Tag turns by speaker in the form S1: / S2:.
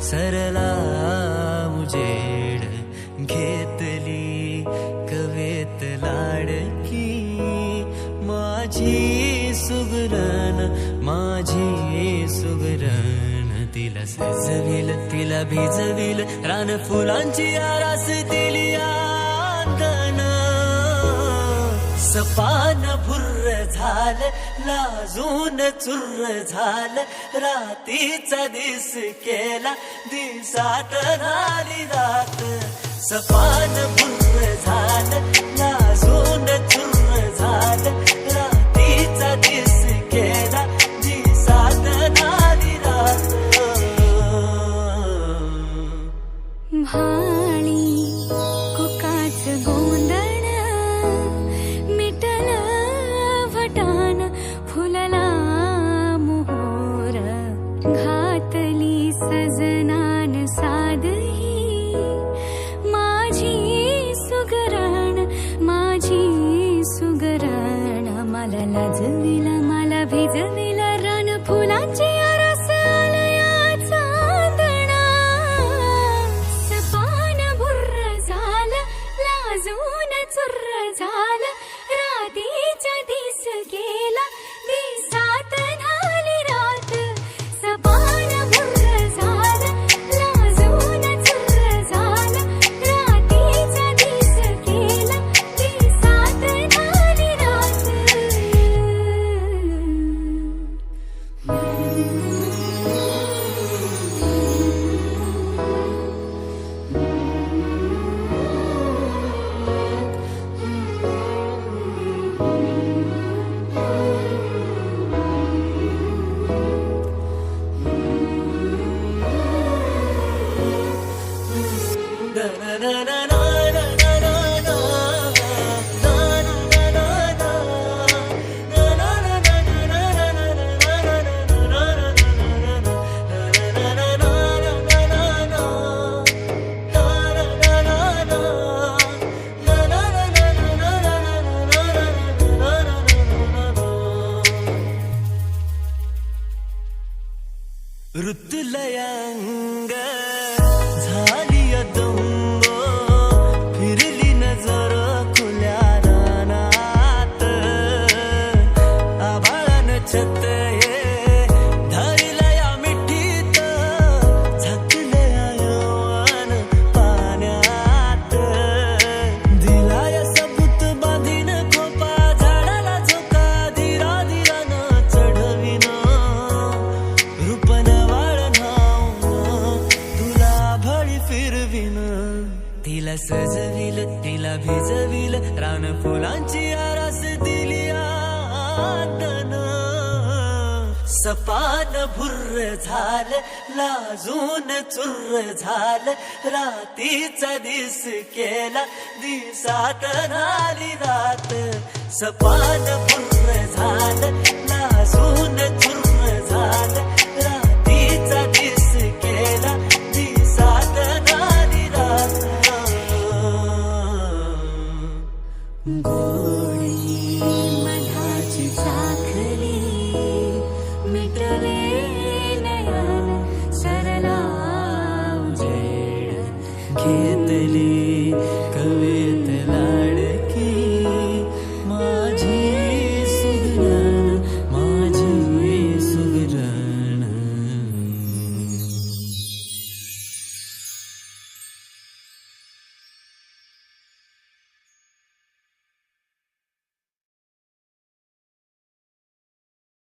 S1: सरला उजेड घेतली कवेत लाडकी माझी सुगरण तिला सजविल तिला भिजविल रान फुलांची आरास दिली आंदण सपान भुर्र झालं लाजून चुर्र झालं रातीचा दिस केला दिसात झाली रात सपान भुर्र झालं लाजून चुर्र झालं रातीचा दिस केला दिसात झाली रात
S2: भाळी कुकाच गोंधळ मिटल वटान फुलला मोहोर घातली सजनान सादही माझी सुगरण मला लाजविल मला भिजविल रान फुलांची आरास आलया चांदणा सपान भुर्र झालं लाजून चुर्र झालं रातीचा दिस गेला दिसात झाली रात सपान भुर्र झालं लाजून चुर्र झालं रातीचा दिस गेला दिसात झाली रात
S1: ऋतुलयंग झाली अदंग फिरली नजर खुल्या रानात आभाळान छत धरलं या मिठीत झाकलं यवन पाण्यात दिला या सबूत बांधीन खोपा झाडाला झोका धीरा धीरानं चढविन रूपन तिला सजविल तिला भिजविल रान फुलांची आरास दिली आंदण सपान भुर्र झालं लाजून चुर्र झालं रातीचा दिस केला दिसात झाली रात सपान भुर्र झालं